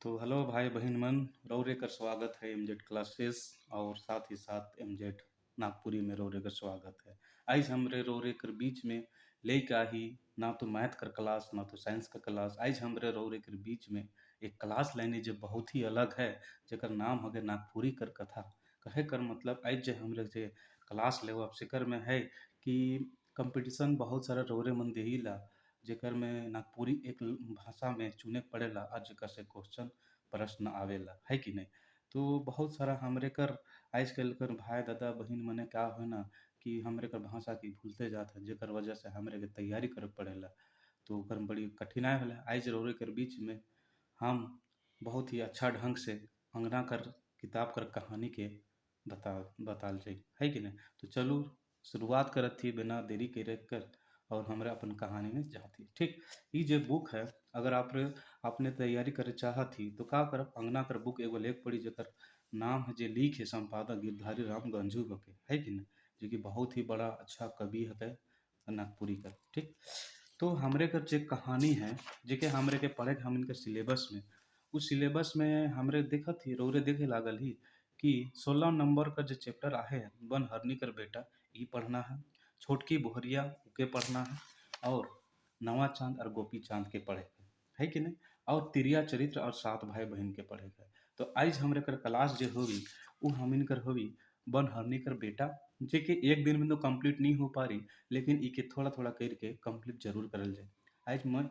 तो हेलो भाई बहन मन रौरे कर स्वागत है एमजेड क्लासेस और साथ ही साथ एमजेड नागपुरी में रौरे कर स्वागत है। आज हमरे रौरे कर बीच में लेका ही ना तो मैथ कर क्लास ना तो साइंस का क्लास। आज हमरे रौरे कर बीच में एक क्लास लेने जो बहुत ही अलग है, जेकर नाम हगे नागपुरी कर कथा। कहे कर मतलब आज जो हमरे जे क्लास ले अब सिकर में है कि कंपटीशन बहुत सारा रौरे मन देहिला, जेकर में नागपुरी एक भाषा में चुने के पड़ेला और जेकर से क्वेश्चन प्रश्न आवेला, है कि नहीं। तो बहुत सारा हमरे कर आजकल कर भाई दादा बहिन मने का है ना कि हमरे कर भाषा की भूलते जात है, जेकर वजह से हमरे के तैयारी करे पड़ेला। तो ओकर में बड़ी कठिनाई होला। आज रौरे कर बीच में हम बहुत ही अच्छा ढंग से अंगना कर किताब कर कहानी के बताल जाई, है कि नहीं। तो चलो शुरुआत करत थी बिना देरी करे कर और हमरा अपन कहानी में जाती। ठीक, ई जे बुक है, अगर आपने तैयारी करे चाहत ही तो का करब, अंगना कर बुक एगो लेके पड़ी जेकर नाम है जे लिखे संपादक गिरधारी राम गंझू बके, है कि नहीं, जो कि बहुत ही बड़ा अच्छा कवि है नागपुरी का। ठीक, तो हमरे कर जे कहानी है जेके हमरे के पढ़े के हमन के सिलेबस में, उस सिलेबस में हमरे देखत ही रौरे देखे लागल ही कि 16 नंबर का जो चैप्टर आहे बन हरनी कर बेटा ई पढ़ना है, छोटकी बोहरिया के पढ़ना है और नवा चांद और गोपी चांद के पढ़े के है कि नहीं, और तिरिया चरित्र और सात भाई बहन के पढ़े के। तो आज हमरे कर क्लास जो होगी वो हमिन कर होगी बन हरनी कर बेटा, जे के एक दिन में तो कंप्लीट नहीं हो पा रही, लेकिन इके थोड़ा थोड़ा करके कंप्लीट जरूर करल जाए। आज मैं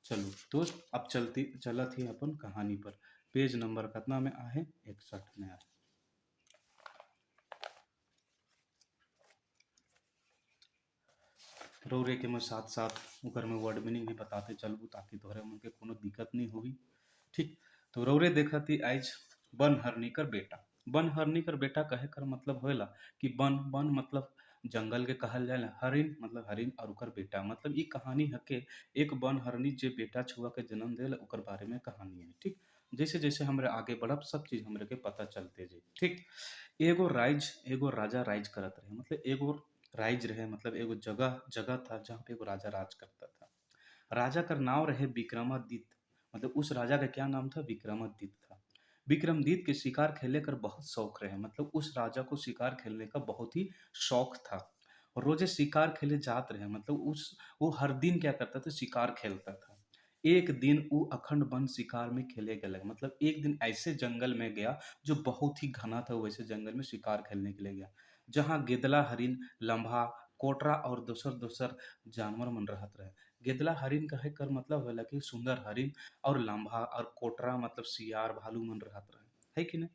चलो तो अब चलत ही अपन कहानी पर। पेज नंबर कितना में आहे, 61 में आहे। रौरे के मैं साथ साथ ओकर में वर्ड मीनिंग भी बताते चलबू ताकि तोहरे मन के कोनो दिक्कत नहीं होगी। ठीक, तो रौरे देखत ही आज बन हरनी कर बेटा। बन हरनी कर बेटा कहे कर मतलब होएला कि बन बन मतलब जंगल के कहल जाएला, हरिन मतलब हरिन और ओकर बेटा मतलब ई कहानी हके एक बन हरनी जे बेटा छुआ के जन्म देला ओकर बारे में कहानी है। ठीक, जैसे जैसे हमरे आगे बढ़ब सब चीज हमरे के पता चलते जाई। ठीक, एगो राजा राज करत रहे, मतलब एगो राइज रहे, मतलब एगो जगह जगह था जहाँ पे एगो राजा राज करता था। राजा का नाम रहे विक्रमादित्य, मतलब उस राजा का क्या नाम था, विक्रमादित्य था। विक्रमादित्य के शिकार खेलने का बहुत शौक रहे, मतलब उस राजा को शिकार खेलने का बहुत ही शौक था और रोजे शिकार खेले जात रहे, मतलब उस वो हर दिन क्या करता था, शिकार खेलता था। एक दिन वो अखंड वन शिकार में खेले गए, मतलब एक दिन ऐसे जंगल में गया जो बहुत ही घना था, वैसे जंगल में शिकार खेलने के लिए गया जहाँ गेदला हरिन लम्भा कोटरा और दोसर दोसर जानवर मन रहत रहे। गेदला हरिन कहे कर मतलब होला कि सुंदर हरिन, और लम्भा और कोटरा मतलब सियार भालू मन रहत रहे, है कि नहीं।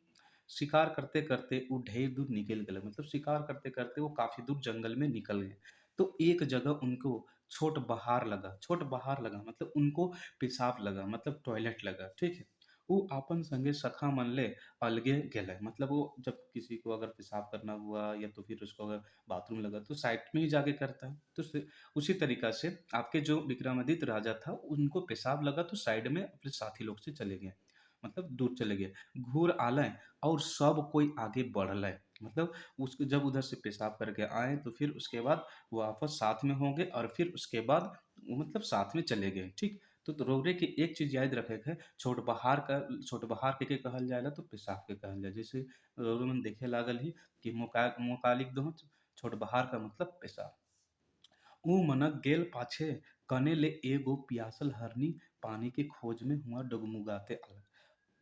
शिकार करते करते वो ढेर दूर निकल गए, मतलब शिकार करते करते वो काफी दूर जंगल में निकल गए। तो एक जगह उनको छोट बहार लगा मतलब उनको पेशाब लगा, मतलब टॉयलेट लगा। ठीक है, वो अपन संगे सखा मन ले अलगे गेले, मतलब वो जब किसी को अगर पेशाब करना हुआ या तो फिर उसको अगर बाथरूम लगा तो साइड में ही जाके करता है। तो उसी तरीका से आपके जो विक्रमादित्य राजा था उनको पेशाब लगा तो साइड में अपने साथी लोग से चले गए, मतलब दूर चले गए, घूर आलय और सब कोई आगे बढ़लय, मतलब उसको जब उधर से पेशाब करके आए तो फिर उसके बाद वो आपस साथ में होंगे और फिर उसके बाद वो मतलब साथ में चले गए। ठीक, तो रौरे के एक चीज याद रखे है, छोट बहार के कहल जाएला तो पेशाब के कहल जाए। जैसे रौरे मन देखे लागल ही कि मोकालिक दो छोट बहार का मतलब पेशाब। ऊ मनक गेल पाछे कने ले एगो पियासल हरनी पानी के खोज में हुआ डगमुगाते अलग।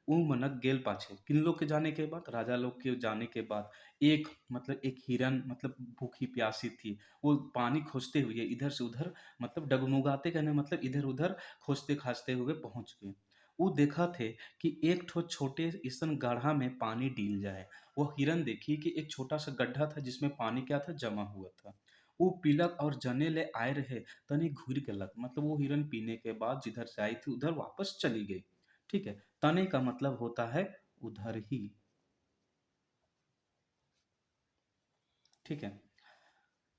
ऊ मनक गेल पाछे, किन लोग के जाने के बाद, राजा लोग के जाने के बाद एक मतलब एक हिरन मतलब भूखी प्यासी थी, वो पानी खोजते हुए इधर से उधर मतलब डगमगाते कहने मतलब इधर उधर खोजते खाजते हुए पहुंच गए। वो देखा थे कि एक ठो छोटे इसन गड्ढा में पानी डील जाए। वो हिरन देखी कि एक छोटा सा गड्ढा था जिसमें पानी क्या था, जमा हुआ था। वो पीलक और जने ले आए रहे, तनी घूर के लग, मतलब वो हिरन पीने के बाद जिधर से आई थी उधर वापस चली गई। ठीक है, तने का मतलब होता है उधर ही। ठीक है,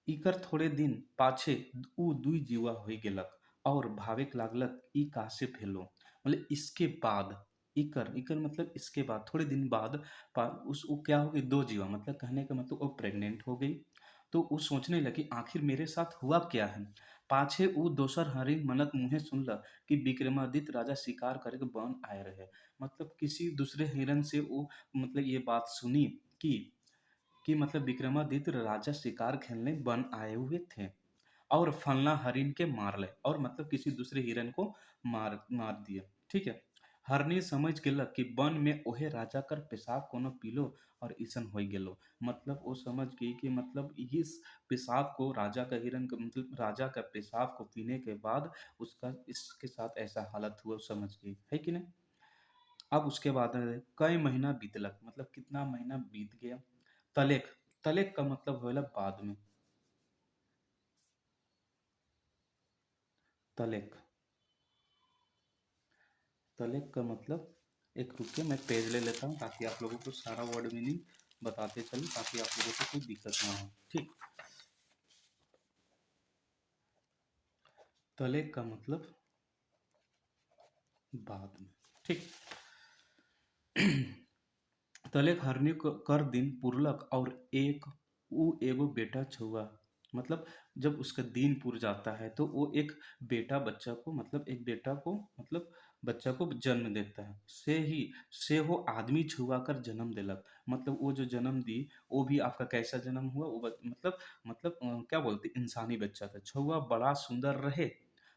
इकर थोड़े दिन पाछे ऊ दुई जीवा होई गेलक और भावेक लागलक ई कासे भेलो, मतलब इसके बाद इकर इकर मतलब इसके बाद थोड़े दिन बाद उस वो क्या हो गई, दो जीवा मतलब कहने का मतलब वो प्रेग्नेंट हो गई तो वो सोचने लगी आखिर मेरे साथ हुआ क्या है। पाछे ऊ दोसर हरिन मनक मुँहे सुनल कि विक्रमादित्य राजा शिकार करे के वन आए रहे। मतलब किसी दूसरे हिरन से वो मतलब ये बात सुनी कि मतलब विक्रमादित्य राजा शिकार खेलने वन आए हुए थे और फलना हरिन के मार ले और मतलब किसी दूसरे हिरन को मार मार दिया। ठीक है। हरनी समझ गेलक कि वन में ओहे राजा कर पेशाब कोनो पीलो और ईसन हो गेलो। मतलब वो समझ गई कि मतलब इस पेशाब को राजा का हिरन का मतलब राजा का पेशाब को पीने के बाद उसका इसके साथ ऐसा हालत हुआ, वो समझ गई है कि नहीं। अब उसके बाद कई महीना बीतलक, मतलब कितना महीना बीत गया। तलेख, तलेख का मतलब होला बाद में। तलेख, तलेख का मतलब, एक रुकिए मैं पेज ले लेता हूँ ताकि आप लोगों को सारा वर्ड मीनिंग बताते चलूँ ताकि आप लोगों को कोई दिक्कत ना हो। ठीक। तलेख का मतलब बाद में। ठीक। तलेख हरनी कर दिन पुरलक और एक ऊ एगो बेटा छुआ। मतलब जब उसका दिन पुर जाता है तो वो एक बेटा बच्चा को मतलब एक बेटा को मतलब बच्चा को जन्म देता है। से हो आदमी छुआ कर जन्म दिलक। मतलब वो जो जन्म दी वो भी आपका कैसा जन्म हुआ, वो मतलब क्या बोलते इंसानी बच्चा था। छुआ बड़ा सुंदर रहे,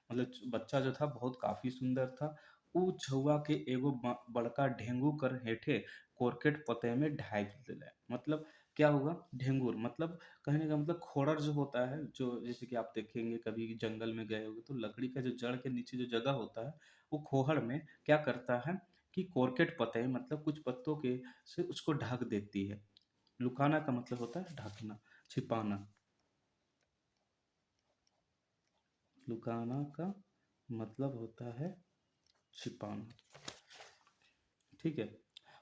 मतलब बच्चा जो था बहुत काफी सुंदर था। ऊ छुआ के एगो बड़का ढेंगू कर हेठे कोरकेट पते में ढाई दिले। मतलब क्या होगा ढेंगूर, मतलब कहने का मतलब खोड़र जो होता है, जो जैसे कि आप देखेंगे कभी जंगल में गए होंगे तो लकड़ी का जो जड़ के नीचे जो जगह होता है वो खोहड़ में क्या करता है कि कोरकेट पते मतलब कुछ पत्तों के से उसको ढक देती है। लुकाना का मतलब होता है ढकना, छिपाना। लुकाना का मतलब होता है छिपाना। ठीक है।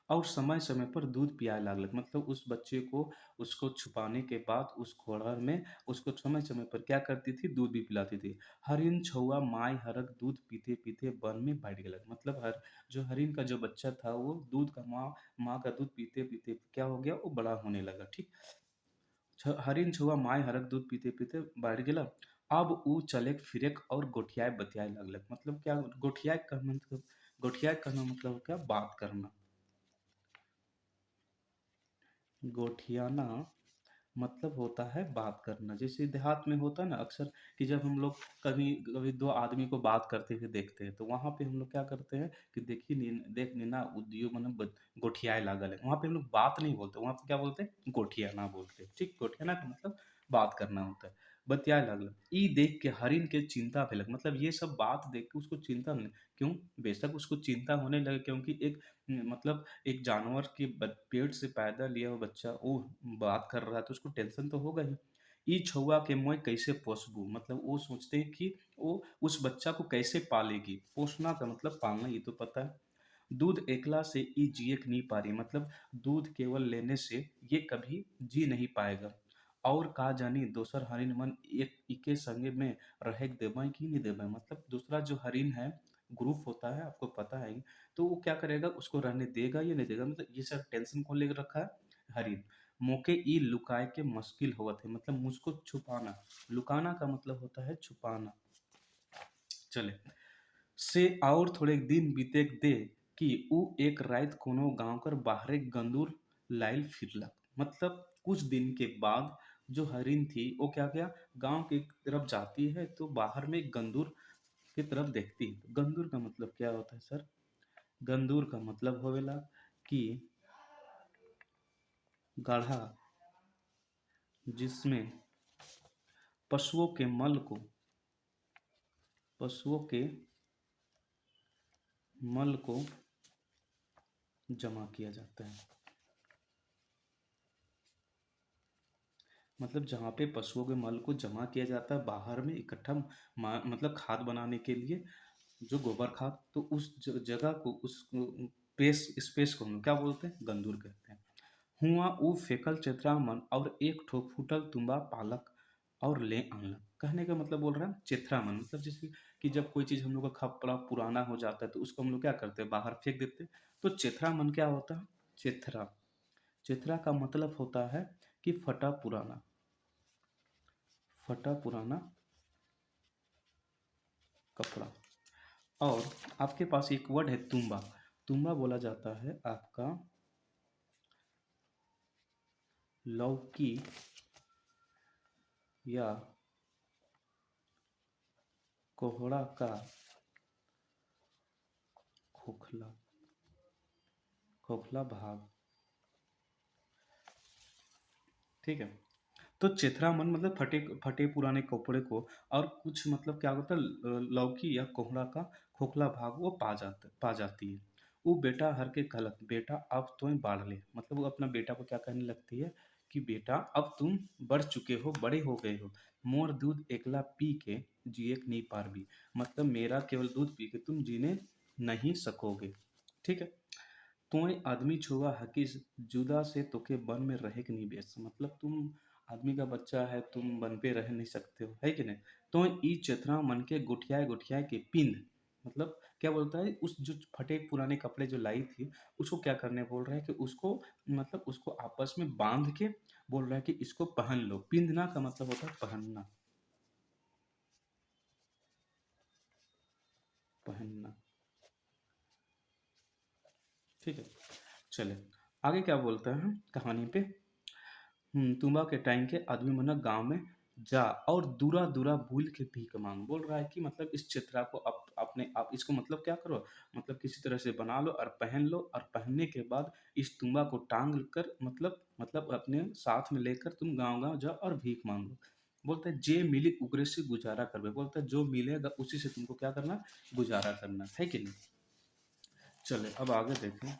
और समय समय पर दूध पियाए लागलक। मतलब उस बच्चे को उसको छुपाने के बाद उस खोड़र में उसको समय समय पर क्या करती थी, दूध भी पिलाती थी। हरिन छुआ माय हरक दूध पीते पीते वन में बैठ गलक। मतलब हर जो हरिन का जो बच्चा था वो दूध का माँ का दूध पीते पीते क्या हो गया, वो बड़ा होने लगा। ठीक। हरिन छुआ माय हरक दूध पीते पीते बैठ गेला। अब ऊ चलेक फिरेक और गोठियाए बतियाए लगलक। मतलब क्या गोठियाए का मतलब, गोठियाए करना मतलब क्या, बात करना। गोठियाना मतलब होता है बात करना। जैसे देहात में होता है ना अक्सर कि जब हम लोग कभी कभी दो आदमी को बात करते हुए देखते हैं तो वहां पे हम लोग क्या करते हैं कि देखिए देख नीना उद्योग मन गोठियाए लागल है, वहां पे हम लोग बात नहीं बोलते, वहां पे क्या बोलते हैं, गोठियाना बोलते हैं। ठीक। गोठियाना का मतलब बात करना होता है। बतियाए लागल। ई देख के हरिन के चिंता भेलक। मतलब ये सब बात देख के उसको चिंता नहीं, क्यों, बेशक उसको चिंता होने लगे क्योंकि एक मतलब एक जानवर के पेट से पैदा लिया हुआ बच्चा वो बात कर रहा है तो उसको टेंशन तो होगा ही। ई छुआ के मोय कैसे पोसबू, मतलब वो सोचते हैं कि वो उस बच्चा को कैसे पालेगी। पोसना का मतलब पालना, ये तो पता है। दूध एकला से ई जिए नहीं पा रही। मतलब दूध केवल लेने से ये कभी जी नहीं पाएगा। और का जानी दोसर हरिन मन एक इके संगे में रह देवे कि नहीं देवे। मतलब दूसरा जो हरिन है, ग्रुप होता है आपको पता है ही, तो वो क्या करेगा, उसको रहने देगा या नहीं देगा। मतलब ये सब टेंशन कौन लेकर रखा है, हरिन। मोके ई लुकाए के मुश्किल होवत है। मतलब मुझको छुपाना, लुकाना का मतलब होता है छुपाना। चले से और थोड़े दिन बीते दे कि ऊ एक रात कोनो गांव कर बाहरे गंदूर लाइल फिरलक। मतलब कुछ दिन के बाद जो हरिन थी वो क्या किया, गांव की तरफ जाती है तो बाहर में एक गंदूर की तरफ देखती है। गंदूर का मतलब क्या होता है सर, गंदूर का मतलब होवेला कि गाढ़ा जिसमें पशुओं के मल को, पशुओं के मल को जमा किया जाता है। मतलब जहाँ पे पशुओं के मल को जमा किया जाता है बाहर में इकट्ठा मतलब खाद बनाने के लिए, जो गोबर खाद, तो उस जगह को उस स्पेस को हम क्या बोलते हैं, गंदूर कहते हैं। हुआ ऊ फेकल चेतरामन और एक ठो फूटल तुम्बा पालक और ले आनलक। कहने का मतलब बोल रहा है चेथरामन, मतलब जैसे कि जब कोई चीज़ हम लोग का कपड़ा पुराना हो जाता है तो उसको हम लोग क्या करते हैं, बाहर फेंक देते हैं। तो चेथरामन क्या होता है, चेथरा, चेथरा का मतलब होता है कि फटा पुराना। फटा पुराना कपड़ा। और आपके पास एक वर्ड है तुम्बा। तुम्बा बोला जाता है आपका लौकी या कोहड़ा का खोखला खोखला भाग। ठीक है। तो चेथरामन मतलब फटे फटे पुराने कपड़े को, और कुछ मतलब क्या होता है, लौकी या कोहड़ा का खोखला भाग वो पा जाती है। वो बेटा हर के कहलत, बेटा अब तुम्हें बाढ़ ले, मतलब वो अपना बेटा को क्या कहने लगती है कि बेटा अब तुम बढ़ चुके हो, बड़े हो गए हो, मोर दूध एकला पी के जिए नहीं पार भी, मतलब मेरा केवल दूध पी के तुम जीने नहीं सकोगे। ठीक है। तोय आदमी छुआ हकीस, जुदा से तोके वन में रहे कि नहीं बेस, मतलब तुम आदमी का बच्चा है, तुम वन पे रह नहीं सकते हो, है कि नहीं। तो ई चेथरा मन के गुठियाए गुठियाए के पिंद, मतलब क्या बोलता है, उस जो फटे पुराने कपड़े जो लाई थी उसको क्या करने बोल रहा है कि उसको, मतलब उसको आपस में बांध के बोल रहा है कि इसको पहन लो। पिंधना का मतलब होता है पहनना, पहनना। ठीक है। चले आगे क्या बोलता है कहानी पे। तुम्बा के टाइम के आदमी मना गांव में जा और दूरा दूरा भूल के भीख मांग, बोल रहा है कि मतलब इस चित्रा को अपने आप इसको मतलब क्या करो, मतलब किसी तरह से बना लो और पहन लो, और पहनने के बाद इस तुम्बा को टांग कर मतलब अपने साथ में लेकर तुम गांव गांव जाओ और भीख मांगो। बोलता है जे मिली उगरे से गुजारा करवे, बोलता है जो मिलेगा उसी से तुमको क्या करना, गुजारा करना है कि नहीं। चले अब आगे देखें।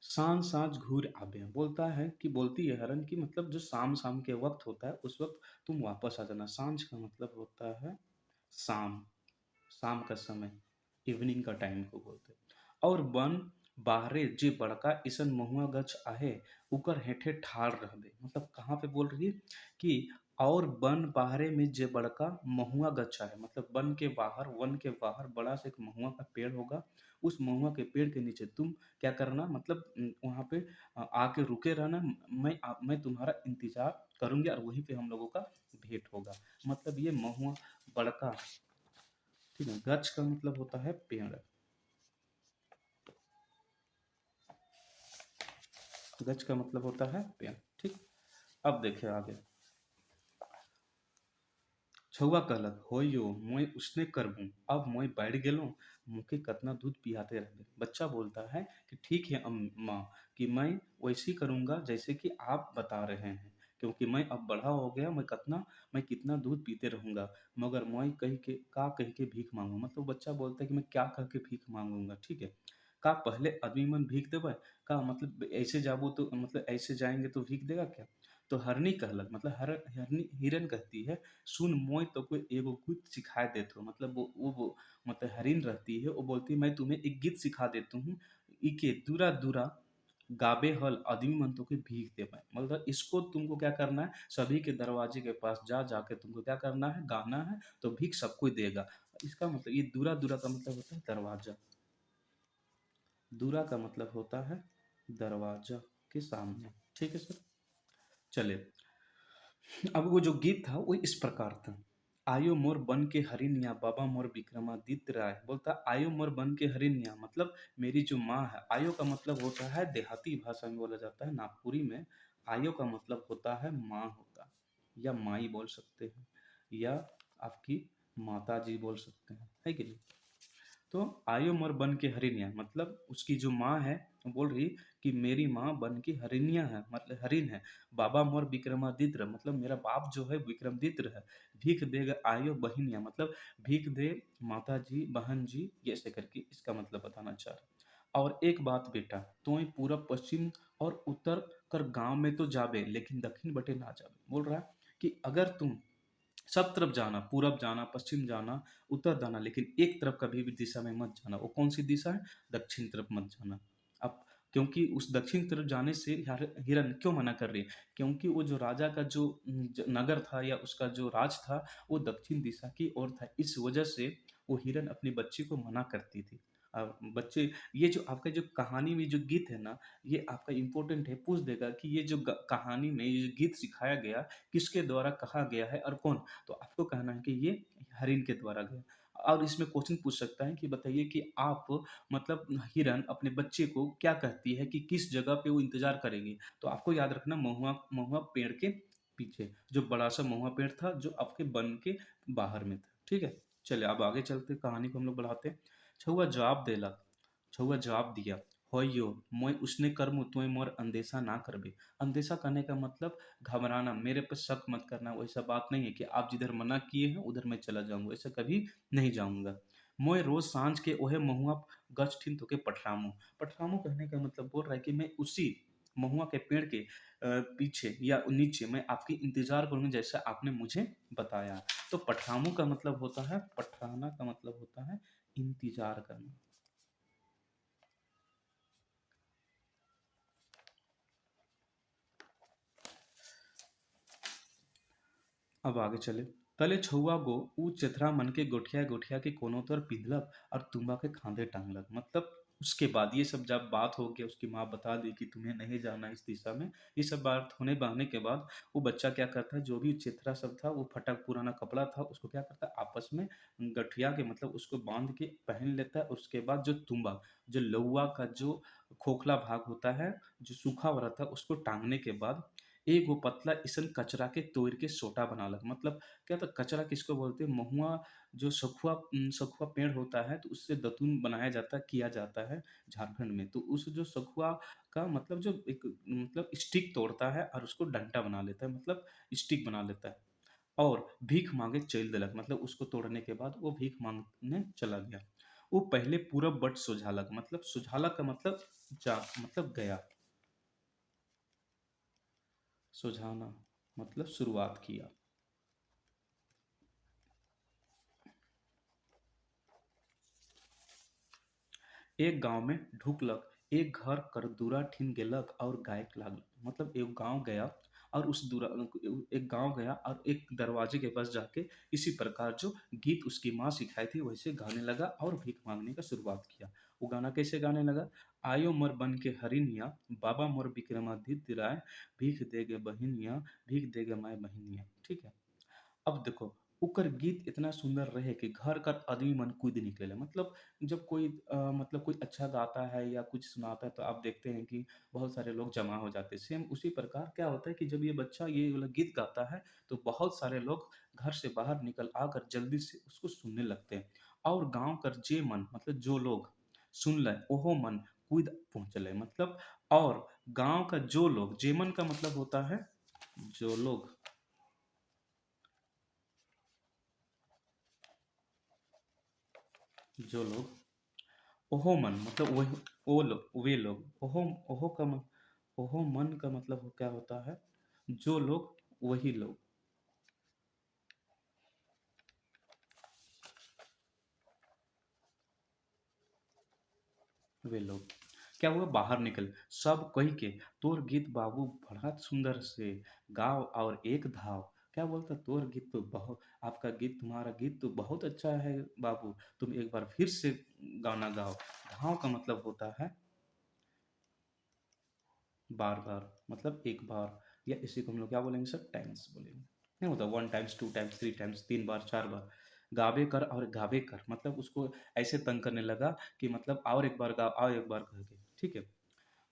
सांझ सांझ घूर आबे, बोलता है कि बोलती है हरन की मतलब जो शाम शाम के वक्त होता है उस वक्त तुम वापस आ जाना। सांझ का मतलब होता है शाम, शाम का समय, इवनिंग का टाइम को बोलते हैं। और बन बाहरे जे बड़का इसन महुआ गछ आहे, उकर हेठे ठाड़ रहबे, मतलब कहाँ पे बोल रही है कि और वन बाहरे में जे बड़का महुआ गछ है, मतलब वन के बाहर, वन के बाहर बड़ा सा एक महुआ का पेड़ होगा। उस महुआ के पेड़ के नीचे तुम क्या करना, मतलब वहाँ पे आके रुके रहना। मैं तुम्हारा इंतजार करूंगी और वहीं पे हम लोगों का भेंट होगा। मतलब ये महुआ बड़का, ठीक है, गच्छ का मतलब होता है पेड़, गच्छ का मतलब होता है पेड़। ठीक। अब देखे आगे। छौआ कहलक होइयो मैं उसने करबूं, अब मैं बैठ गेलो, मुके कतना दूध पियाते रहबे। बच्चा बोलता है कि ठीक है अम्मा, कि मैं वैसे ही करूंगा जैसे कि आप बता रहे हैं, क्योंकि मैं अब बड़ा हो गया, मैं कितना दूध पीते रहूंगा, मगर मैं कह के भीख मांगू, मतलब बच्चा बोलता है कि मैं क्या कह के भीख मांगूंगा। ठीक है। का पहले आदमी मन भीख देवे, का मतलब ऐसे जाबो तो मतलब ऐसे जाएंगे तो भीख देगा क्या। तो हरनी कहलक, मतलब हरनी हिरन कहती है, सुन मोय तो कोई एगो गीत सिखा देते हो, मतलब वो मतलब हरिन रहती है, वो बोलती है मैं तुम्हें एक गीत सिखा देती हूँ, इके दूरा दूरा गाबे हल आदमी मन तो के भीख दे पाए, मतलब इसको तुमको क्या करना है, सभी के दरवाजे के पास जा जाके तुमको क्या करना है, गाना है, तो भीख सबको देगा। इसका मतलब ये दूरा दूरा का मतलब होता है दरवाजा, दूरा का मतलब होता है दरवाजा के सामने। ठीक है सर। चले अब वो जो गीत था वो इस प्रकार था। आयो मोर बन के हरिनिया बाबा मोर विक्रमादित्य राय, बोलता आयो मोर बन के हरिनिया, मतलब मेरी जो माँ है। आयो का मतलब होता है, देहाती भाषा में बोला जाता है नागपुरी में, आयो का मतलब होता है माँ होता, या माई बोल सकते हैं, या आपकी माता जी बोल सकते हैं, है कि नहीं। तो आयो मोर बन के हरिनिया, मतलब उसकी जो माँ है वो बोल रही कि मेरी माँ बन की हरिनिया है, मतलब हरिन है। बाबा मोर विक्रमादित्य, मतलब मेरा बाप जो है विक्रमादित्य है। भीख देगा आयो बहिनिया, मतलब भीख दे माता जी, बहन जी, ये ऐसे करके इसका मतलब बताना चाह रहा। और एक बात बेटा, तो पूरब पश्चिम और उत्तर कर गांव में तो जाबे, लेकिन दक्षिण बटे ना जाबे, बोल रहा है कि अगर तुम सब तरफ जाना, पूरब जाना, पश्चिम जाना, उत्तर जाना, लेकिन एक तरफ कभी भी दिशा में मत जाना। वो कौन सी दिशा है, दक्षिण तरफ मत जाना। अब क्योंकि उस दक्षिण तरफ जाने से हिरन क्यों मना कर रही है, क्योंकि वो जो राजा का जो नगर था या उसका जो राज था वो दक्षिण दिशा की ओर था, इस वजह से वो हिरन अपनी बच्ची को मना करती थी। बच्चे ये जो आपका जो कहानी में जो गीत है ना, ये आपका इम्पोर्टेंट है, पूछ देगा कि ये जो कहानी में ये जो गीत सिखाया गया, किसके द्वारा कहा गया है और कौन? तो आपको कहना है कि ये हरिण के द्वारा गया। और इसमें क्वेश्चन पूछ सकता है कि बताइए कि आप मतलब हिरन अपने बच्चे को क्या कहती है कि किस जगह पे वो इंतजार करेगी? तो आपको याद रखना, महुआ महुआ पेड़ के पीछे, जो बड़ा सा महुआ पेड़ था जो आपके वन के बाहर में था। ठीक है, चलिए अब आगे चलते, कहानी को हम लोग बढ़ाते हैं। छउआ जवाब देला, छउआ जवाब दिया, होइयो मैं उसने कर्म तुय मोर अंदेशा ना करबे। अंदेशा करने का मतलब घबराना, मेरे पे शक मत करना, वैसा बात नहीं है कि आप जिधर मना किए हैं उधर मैं चला जाऊंगा, ऐसा कभी नहीं जाऊंगा। मैं रोज सांझ के ओहे महुआ गछ ठिन तोके पठरामू। पठरामू कहने का मतलब बोल रहा है कि मैं उसी महुआ के पेड़ के पीछे या नीचे मैं आपकी इंतजार करूंगा जैसा आपने मुझे बताया। तो पठरामू का मतलब होता है, पठराना का मतलब होता है इंतजार करना। अब आगे चले। तले छुआ गो ऊ चेथरा मन के गोठिया गोठिया के कोनो तर पिंधलक और तुम्बा के खांधे टांगलक। मतलब उसके बाद ये सब जब बात हो गया, उसकी माँ बता दी कि तुम्हें नहीं जाना इस दिशा में, ये सब बात होने बहाने के बाद वो बच्चा क्या करता है, जो भी चेथरा सब था वो फटा पुराना कपड़ा था, उसको क्या करता है आपस में गठिया के मतलब उसको बांध के पहन लेता है। और उसके बाद जो तुम्बा, जो लौआ का जो खोखला भाग होता है, जो सूखा हुआ रहता है, उसको टांगने के बाद एगो पतला इसन कचरा के तोड़ के सोटा बनालक। मतलब क्या था, कचरा किसको बोलते हैं? महुआ जो सखुआ पेड़ होता है तो उससे दतून बनाया जाता है, किया जाता है झारखंड में। तो उस जो सखुआ का मतलब जो एक मतलब स्टिक तोड़ता है और उसको डंडा बना लेता है, मतलब स्टिक बना लेता है। और भीख मांगे चल दिलक, मतलब उसको तोड़ने के बाद वो भीख मांगने चला गया। वो पहले पूरब बट सुझालक, मतलब सुझालक का मतलब जा मतलब गया, सुझाना मतलब शुरुआत किया। एक गांव में ढुकलक, एक घर कर दूरा ठिन गेलक और गायक लागल। मतलब एक गांव गया और उस दूरा एक गांव गया और एक दरवाजे के पास जाके इसी प्रकार जो गीत उसकी माँ सिखाई थी वैसे गाने लगा और भीख मांगने का शुरुआत किया। वो गाना कैसे गाने लगा? आयो मोर बन के हरिनिया, बाबा मोर विक्रमादित्य राय, भीख देगे बहिनिया, भीख देगे माय बहिनिया। ठीक है, अब देखो, ओकर गीत इतना सुंदर रहे कि घर कर आदमी मन कूद निकले। मतलब जब कोई मतलब कोई अच्छा गाता है या कुछ सुनाता है तो आप देखते हैं कि बहुत सारे लोग जमा हो जाते हैं। सेम उसी प्रकार क्या होता है कि जब ये बच्चा ये वाला गीत गाता है तो बहुत सारे लोग घर से बाहर निकल आकर जल्दी से उसको सुनने लगते हैं। और गांव कर जे मन मतलब जो लोग सुन ले ओहो मन कूद पहुंचले। मतलब और गांव का जो लोग, जेमन का मतलब होता है जो लोग, जो लोग, ओहो मन मतलब वही, वे लोग, ओहो ओहो का ओहो मन का मतलब क्या होता है? जो लोग, वही लोग, वे लोग क्या हुआ, बाहर निकल सब कही के, तोर गीत बाबू बड़ा सुंदर से गाओ और एक धाव। क्या बोलता, तोर गीत तो बहुत, आपका गीत, तुम्हारा गीत तो बहुत अच्छा है बाबू, तुम एक बार फिर से गाना गाओ। धाव का मतलब होता है बार बार, मतलब एक बार, या इसी को हम लोग क्या बोलेंगे सर, टाइम्स बोलेंगे। नहीं होता one times, two times, three times, तीन बार, चार बार। गावे कर और गावे कर मतलब उसको ऐसे तंग करने लगा कि मतलब और एक बार गा, और एक बार करके। ठीक है,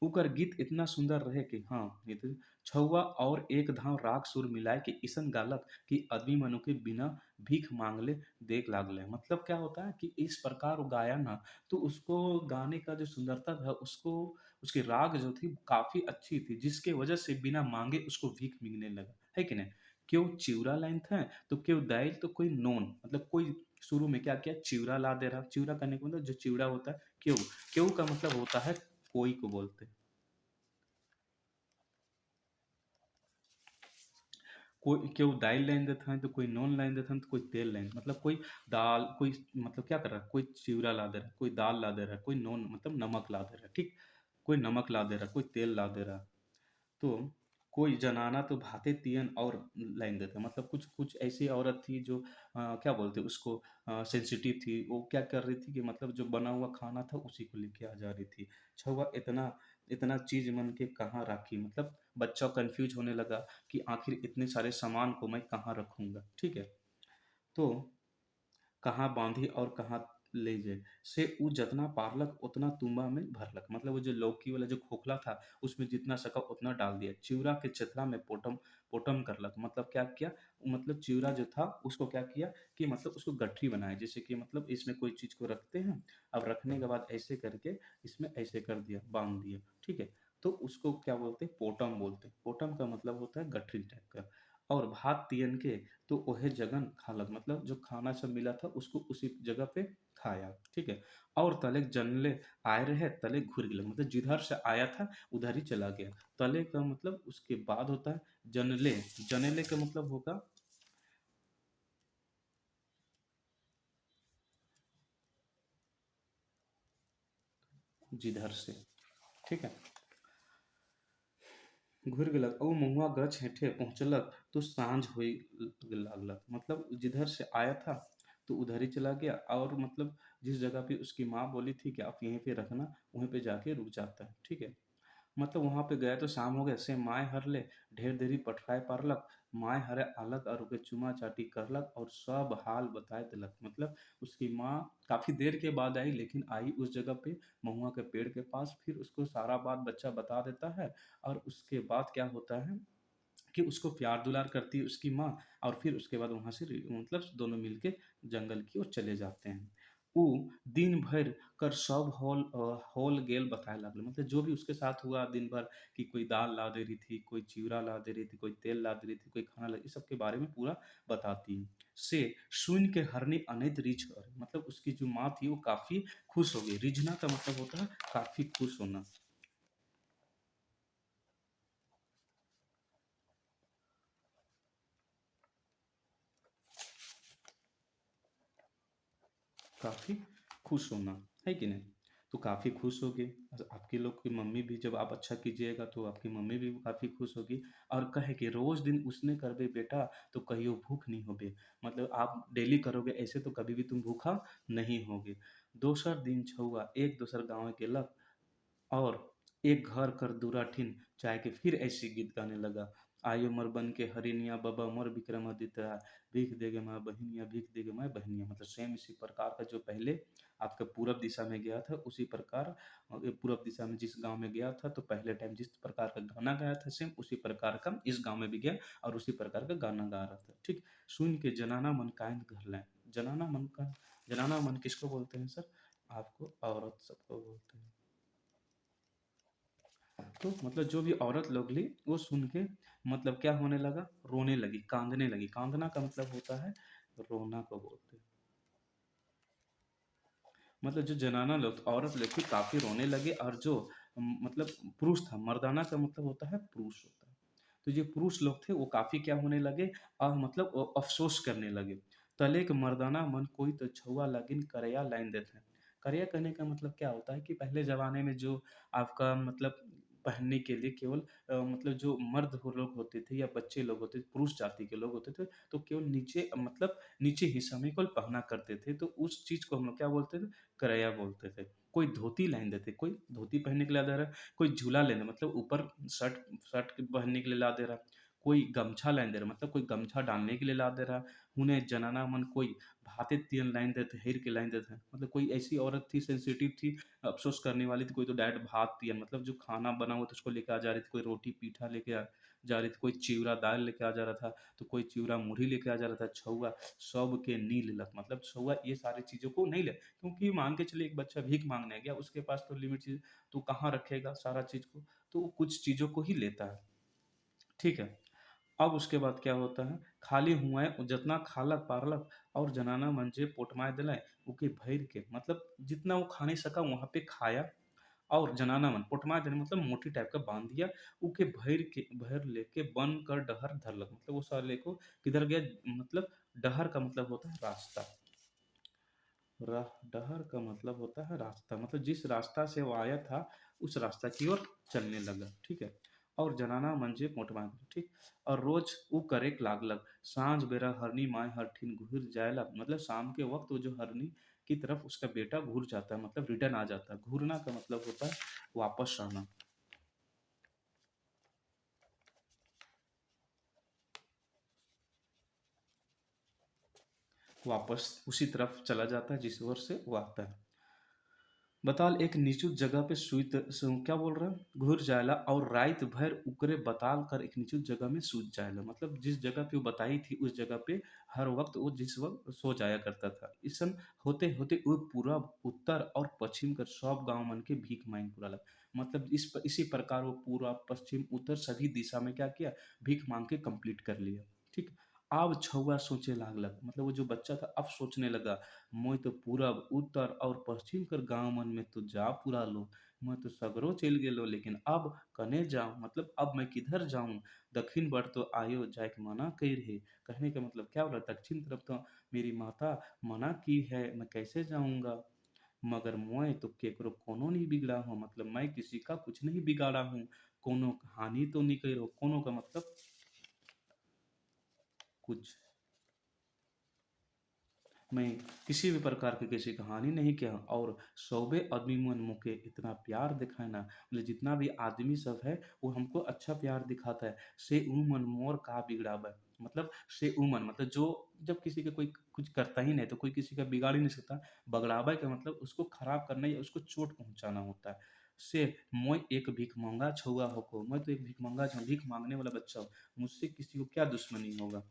ओकर गीत इतना सुंदर रहे कि हाँ ये तो छौआ और एक धाव राग सुर मिलाए के इसन गालक कि आदमी मनु के बिना भीख मांगले देख लागले। मतलब क्या होता है कि इस प्रकार वो गाया ना, तो उसको गाने का जो सुंदरता था, उसको उसकी राग जो थी काफी अच्छी थी, जिसके वजह से बिना मांगे उसको भीख मिलने लगा, है कि नहीं? क्यों चिवरा लाइन था, तो क्यों दाइल तो कोई नोन, मतलब कोई शुरू में क्या किया, चिवरा ला दे रहा। चिवरा करने का मतलब जो चिवड़ा होता है, क्यों, क्यों का मतलब होता है कोई को बोलते हैं। कोई क्यों दाल लाइन देता है, तो कोई नॉन लाइन देता है, तो कोई तेल लाइन, मतलब कोई दाल, कोई मतलब क्या कर रहा है, कोई चिवड़ा ला दे रहा है, कोई दाल ला दे रहा है, कोई नॉन मतलब नमक ला दे रहा है। ठीक, कोई नमक ला दे रहा है, कोई तेल ला दे रहा है। तो कोई जनाना तो भाते तियन और लाइन देते, मतलब कुछ कुछ ऐसी औरत थी जो क्या बोलते उसको, सेंसिटिव थी, वो क्या कर रही थी कि मतलब जो बना हुआ खाना था उसी को लेके आ जा रही थी। छुआ इतना इतना चीज मन के कहाँ राखी, मतलब बच्चा कंफ्यूज होने लगा कि आखिर इतने सारे सामान को मैं कहाँ रखूंगा, ठीक है। तो कहाँ बांधी और कहाँ ले जाए, से उ जतना पारलक उतना तुम्बा में भरलक, मतलब वो जो लौकी वाला जो खोखला था उसमें जितना सका उतना डाल दिया, चिवरा के चतरा में पोटम पोटम करलक, मतलब क्या किया, मतलब चिवरा जो था उसको क्या किया कि मतलब उसको गठरी बनाया, जैसे कि मतलब इसमें कोई चीज को रखते हैं, अब रखने के बाद ऐसे करके इसमें ऐसे कर दिया, बांध दिया, ठीक है। तो उसको क्या बोलते हैं, पोटम बोलते हैं, पोटम का मतलब होता है गठरी टाइप का। और भात तियन के तो ओहे जगन खालक, मतलब जो खाना सब मिला था उसको उसी जगह पे खाया, ठीक है। और तले जनले आए रहे तले घुर गिलक, मतलब जिधर से आया था उधर ही चला गया। तले का मतलब उसके बाद होता है जनले, जनेले का मतलब होगा जिधर से, ठीक है। घुर गेलक और महुआ गछ हेठे पहुँचलक तो साँझ होई लागलक, मतलब जिधर से आया था तो उधर ही चला गया, और मतलब जिस जगह पे उसकी माँ बोली थी कि आप यहीं पे रखना वहीं पे जाके रुक जाता है, ठीक है। मतलब वहाँ पे गए तो शाम हो गए, से माय हरले ढेर देरी पटराय पारलक, माय हरे आलक और ओके चुमा चाटी करलक और सब हाल बताए देलक, मतलब उसकी माँ काफी देर के बाद आई, लेकिन आई उस जगह पे महुआ के पेड़ के पास, फिर उसको सारा बात बच्चा बता देता है। और उसके बाद क्या होता है कि उसको प्यार दुलार करती है उसकी माँ, और फिर उसके बाद वहाँ से मतलब दोनों मिलके जंगल की ओर चले जाते हैं। उ दिन भर कर सब होल गेल बताए लागल, मतलब जो भी उसके साथ हुआ दिन भर, कि कोई दाल ला दे रही थी, कोई चिवड़ा ला दे रही थी, कोई तेल ला दे रही थी, कोई खाना ला, इस सब के बारे में पूरा बताती है। से सुन के हरनी अनैत रिझ कर, मतलब उसकी जो माँ थी वो काफी खुश हो गई, रिझना का मतलब होता है काफी खुश होना, काफ़ी खुश होना, है कि नहीं? तो काफ़ी खुश होगे, आपके लोग की मम्मी भी जब आप अच्छा कीजिएगा तो आपकी मम्मी भी काफ़ी खुश होगी, और कहे कि रोज़ दिन उसने करबे बेटा तो कहियो भूख नहीं होबे, मतलब आप डेली करोगे ऐसे तो कभी भी तुम भूखा नहीं होगे। दोसर दिन छौआ एक दोसर गाँव गेलक और एक घर कर दूराठिन चाय के फिर ऐसे गीत गाने लगा, आयो मोर बन के हरिनिया बाबा मोर विक्रमादित्य, भीख देगे माँ बहिनिया, भीख देगे माँ बहिनिया, मतलब सेम इसी प्रकार का जो पहले आपका पूरब दिशा में गया था उसी प्रकार, पूरब दिशा में जिस गांव में गया था तो पहले टाइम जिस प्रकार का गाना गाया था सेम उसी प्रकार का इस गांव में भी गया और उसी प्रकार का गाना गा रहा था, ठीक। सुन के जनाना मन कायन घर लाए, जनाना मन का, जनाना मन किसको बोलते हैं सर, आपको औरत सबको बोलते हैं। तो मतलब जो भी औरत लोग ली वो सुन के मतलब क्या होने लगा, रोने लगी, कांदने लगी, कांदना का मतलब होता है रोना को बोलते हैं। मतलब जो जनाना लोग औरत लोग थी काफी रोने लगे, और जो मतलब पुरुष था, मर्दाना का मतलब होता है पुरुष होता है, तो जो पुरुष लोग थे वो काफी क्या होने लगे, मतलब अफसोस करने लगे। तले के मर्दाना मन कोई तो छुआ लगिन करया लाइन देते हैं। करया करने का मतलब क्या होता है कि पहले जमाने में जो आपका मतलब पहनने के लिए केवल मतलब जो मर्द लोग होते थे या बच्चे लोग होते थे, पुरुष जाति के लोग होते थे, तो केवल नीचे मतलब नीचे हिस्सा में केवल पहना करते थे, तो उस चीज को हम लोग क्या बोलते थे, करया बोलते थे। कोई धोती लाइन देते, कोई धोती पहनने के लिए ला दे रहा है, कोई झूला लेने मतलब ऊपर शर्ट शर्ट पहनने के लिए ला दे रहा, कोई गमछा लाइन दे रहा, मतलब कोई गमछा डालने के लिए ला दे रहा, उन्हें जनाना मन कोई भाते तियन लाइन देते, हेर के लाइन देते हैं, मतलब कोई ऐसी औरत थी सेंसिटिव थी, अफसोस करने वाली थी, कोई तो डायरेक्ट भात तियन मतलब जो खाना बना हुआ था उसको लेके आ जा रही थी, कोई रोटी पीठा लेके आ जा रही थी, कोई चिवड़ा दाल लेके आ जा रहा था, तो कोई चिवड़ा मुरही लेके आ जा रहा था, छुआ सब के नी लेलक, मतलब छुआ ये सारी चीज़ों को नहीं ले, क्योंकि मान के चलिए एक बच्चा भीख मांगने गया, उसके पास तो लिमिट चीज़, तो कहाँ रखेगा सारा चीज़ को, तो वो कुछ चीज़ों को ही लेता है, ठीक है। अब उसके बाद क्या होता है, खाली हुआ है जितना खालक पारलक और जनाना मंजे पोटमाय दिलाए, उके भैर के मतलब जितना वो खा नहीं सका वहाँ पे खाया, और जनाना मन पोटमाय देने मतलब मोटी टाइप का बांध दिया, उके भैर लेके बन कर डहर धरलक, मतलब वो साले को किधर गया, मतलब डहर का मतलब होता है रास्ता, डहर का मतलब होता है रास्ता, मतलब जिस रास्ता से वो आया था उस रास्ता की ओर चलने लगा, ठीक है। और जनाना मंजे मोटमा, ठीक। और रोज ऊ करे लागलक, साँझ बेरा हरनी माय हरठिन घुर जायला, मतलब शाम के वक्त वो जो हरनी की तरफ उसका बेटा घूर जाता है, मतलब रिटर्न आ जाता है। घूरना का मतलब होता है वापस आना, वापस उसी तरफ चला जाता है जिस ओर से वो आता है। बताल एक निचुत जगह पे क्या बोल रहा है, घुर जायला और रात भर उकरे बताल कर एक निचुत जगह में सूत जायला, मतलब जिस जगह पे वो बताई थी उस जगह पे हर वक्त वो जिस वक्त सो जाया करता था। इसन होते होते वो पूरा उत्तर और पश्चिम कर सब गांव मन के भीख मांग पूरा लग, मतलब इसी प्रकार वो पूरा पश्चिम उत्तर सभी दिशा में क्या किया, भीख मांग के कंप्लीट कर लिया, ठीक। अब छुआ सोचे लागलक, मतलब वो जो बच्चा था अब सोचने लगा, मैं तो पूरब उत्तर और पश्चिम कर गांव मन में तो जा पूरा लो, मैं तो सगरो चल गेलो, लेकिन अब कने जाऊं, मतलब अब मैं किधर जाऊं, दक्षिण बढ़ तो आयो जाए के मना कही रहे। कहने का मतलब क्या बोला, दक्षिण तरफ तो मेरी माता मना की है, मैं कैसे जाऊंगा। मगर मैं तो केकरो कोनो नहीं बिगड़ा हूँ, मतलब मैं किसी का कुछ नहीं बिगाड़ा हूँ, कोनो हानि तो नहीं करो, कोनो का मतलब कुछ, मैं किसी भी प्रकार की किसी कहानी नहीं किया, और सौबे आदमी मन मुके इतना प्यार दिखाए ना, मतलब जितना भी आदमी सब है वो हमको अच्छा प्यार दिखाता है। से ऊ मन मोर का बिगड़ावे, मतलब से ऊ मन मतलब जो, जब किसी का कोई कुछ करता ही नहीं तो कोई किसी का बिगाड़ ही नहीं सकता। बगड़ावे का मतलब उसको खराब करना या उसको चोट पहुंचाना होता है। से मैं एक भीख मांगा छुआ होको, मैं तो एक भीख मांगा भीख मांगने वाला बच्चा हूँ, मुझसे किसी को क्या दुश्मनी होगा।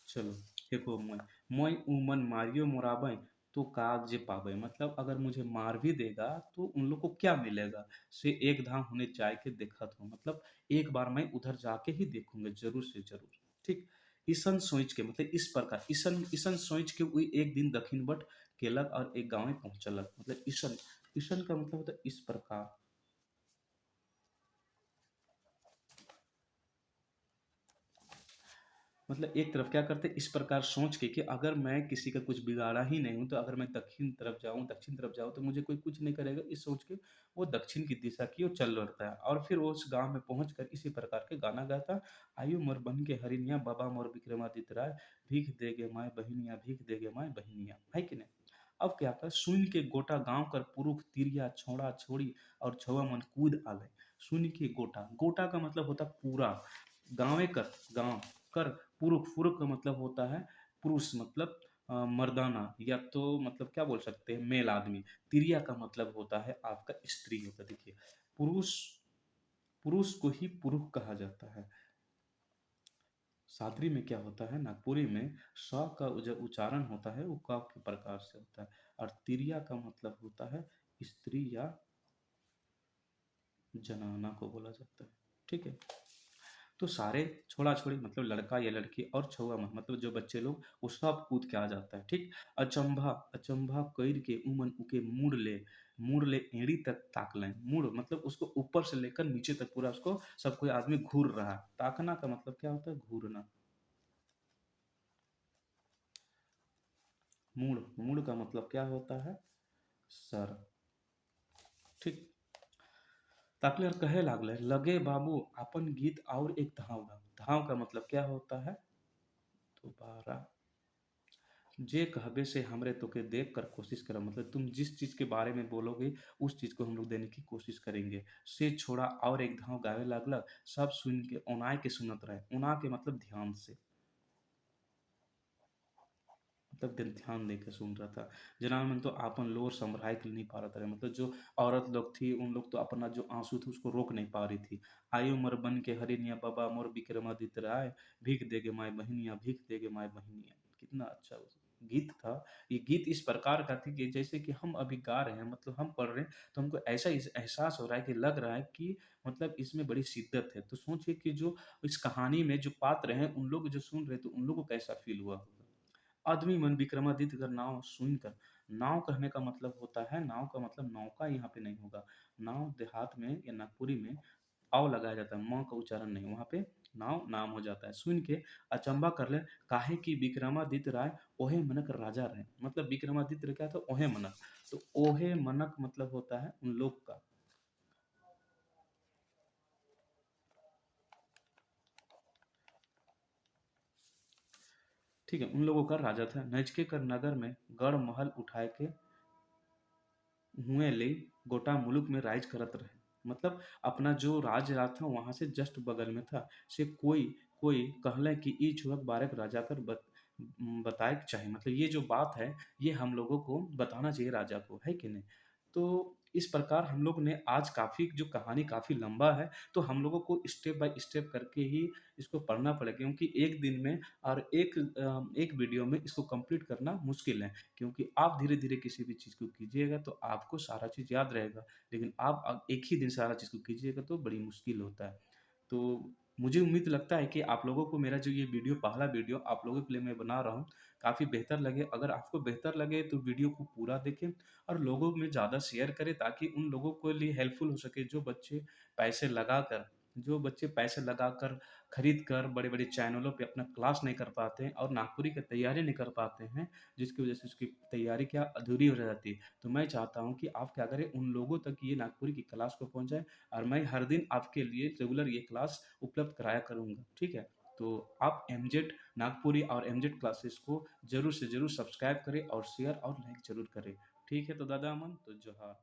चलो देखो, मैं उमन मारियो मोराबै तो काज जे पाबै, मतलब अगर मुझे मार भी देगा तो उन लोग को क्या मिलेगा। से एक धाम होने जाए के देखा था, मतलब एक बार मैं उधर जाके ही देखूंगा जरूर से जरूर, ठीक। ईसन सोच के मतलब इस प्रकार ईसन ईसन सोच के वही एक दिन दक्षिण बट केलक और एक गाँव में पहुंचलक, मतलब ईसन, ईसन का मतलब होता है इस प्रकार। मतलब एक तरफ क्या करते इस प्रकार सोच के कि अगर मैं किसी का कुछ बिगाड़ा ही नहीं हूँ, तो अगर मैं दक्षिण तरफ जाऊँ तो मुझे कोई कुछ नहीं करेगा, इस सोच के वो दक्षिण की दिशा की ओर चल पड़ता है। और फिर वो उस गांव में पहुंच कर इसी प्रकार के गाना गाता, आयु मोर बन के हरिनिया बाबा मोर विक्रमादित्य राय, भीख देगे माय बहिनिया भीख देगे माय बहिनिया, है कि नहीं। अब क्या था, सुन के गोटा गांव कर पुरुष तिरिया छोड़ा छोड़ी और छवा मन कूद आले। सुन के गोटा, गोटा का मतलब होता पूरा, गाँवे कर गांव कर, पुरुष, पुरुष का मतलब होता है पुरुष, मतलब मर्दाना, या तो मतलब क्या बोल सकते हैं मेल आदमी। तिरिया का मतलब होता है आपका स्त्री होता है। देखिए, पुरुष, पुरुष को ही पुरुष कहा जाता है। सादरी में क्या होता है, नागपुरी में स का जो उच्चारण होता है वो क के प्रकार से होता है, और तिरिया का मतलब होता है स्त्री या जनाना को बोला जाता है, ठीक है। तो सारे छोड़ा छोड़ी मतलब लड़का या लड़की और छुआ मन मतलब जो बच्चे लोग वो सब कूद के आ जाता है, ठीक। अचंभा, अचंभा कईर के उमन उके मुड़ ले एड़ी तक ताक लें, मुड़ मतलब उसको ऊपर से लेकर नीचे तक पूरा उसको सब कोई आदमी घूर रहा है। ताकना का मतलब क्या होता है, घूरना। मुड़, मुड़ का मतलब क्या होता है, सर, ठीक। ताकले और कहे लागले, लगे बाबू अपन गीत और एक धाव गाओ। धाव का मतलब क्या होता है, दोबारा, जे कहबे से हमरे तोके देख कर कोशिश करा, मतलब तुम जिस चीज के बारे में बोलोगे उस चीज को हम लोग देने की कोशिश करेंगे। से छोड़ा और एक धाव गावे लागला, सब सुन के ओनाय के सुनत रहे। ओना के मतलब ध्यान से, मतलब ध्यान दे के सुन रहा था। जना मन तो आपन लोर संभराय के नहीं पा रहा था, मतलब जो औरत लोग थी उन लोग तो अपना जो आंसू थे उसको रोक नहीं पा रही थी। आयु मर बन के हरिनिया बाबा मोर विक्रमादित्य राय, भीख देगे माय बहनिया भीख देगे माय बहनिया। कितना अच्छा गीत था। ये गीत इस प्रकार का थी कि जैसे कि हम अभी गा रहे हैं, मतलब हम पढ़ रहे हैं तो हमको ऐसा एहसास हो रहा है कि लग रहा है कि मतलब इसमें बड़ी शिद्दत है। तो सोचिए कि जो इस कहानी में जो पात्र हैं उन लोग जो सुन रहे थे उन लोगों को कैसा फील हुआ होगा। आदमी मन विक्रमादित्य का नाव सुनकर, नाव कहने का मतलब होता है, नाव का मतलब नौका यहाँ पे नहीं होगा। नाव देहात में या नागपुरी में अव लगाया जाता है, म का उच्चारण नहीं, वहाँ पे नाव नाम हो जाता है। सुन के अचंभा कर ले, काहे कि विक्रमादित्य राय ओहे मनक राजा रहे, मतलब विक्रमादित्य क्या था, ओहे मनक। तो ओहे मनक मतलब होता है उन लोग का, ठीक है, उन लोगों का राजा था। नजके कर नगर में गढ़ महल उठाए के हुए ले गोटा मुलुक में राज करत रहे। मतलब अपना जो राज था वहां से जस्ट बगल में था। से कोई कोई कहले कि ई छुअक बारक राजा कर बताए के चाहे, मतलब ये जो बात है ये हम लोगों को बताना चाहिए राजा को, है कि नहीं। तो इस प्रकार हम लोग ने आज काफी जो कहानी काफी लंबा है, तो हम लोगों को स्टेप बाय स्टेप करके ही इसको पढ़ना पड़ेगा, क्योंकि एक दिन में और एक वीडियो में इसको कंप्लीट करना मुश्किल है। क्योंकि आप धीरे-धीरे किसी भी चीज़ को कीजिएगा तो आपको सारा चीज़ याद रहेगा। लेकिन आप एक ही दिन सारा चीज़ को कीजिएगा तो बड़ी मुश्किल होता है। तो मुझे उम्मीद लगता है कि आप लोगों को मेरा जो ये वीडियो पहला वीडियो आप लोगों के लिए मैं बना रहा हूँ, काफ़ी बेहतर लगे। अगर आपको बेहतर लगे तो वीडियो को पूरा देखें और लोगों में ज़्यादा शेयर करें, ताकि उन लोगों के लिए हेल्पफुल हो सके पैसे लगाकर जो बच्चे पैसे लगाकर खरीद कर बड़े-बड़े चैनलों पे अपना क्लास नहीं कर पाते हैं और नागपुरी की तैयारी नहीं कर पाते हैं, जिसकी वजह से उसकी तैयारी क्या अधूरी हो जाती है। तो मैं चाहता हूँ कि आप क्या करें, उन लोगों तक ये नागपुरी की क्लास को पहुँचाएँ और मैं हर दिन आपके लिए रेगुलर ये क्लास उपलब्ध कराया करूँगा, ठीक है? तो आप एमजेड नागपुरी और एमजेड क्लासेस को ज़रूर से ज़रूर सब्सक्राइब करें और शेयर और लाइक ज़रूर करें। ठीक है तो दादा अमन, तो जोहार।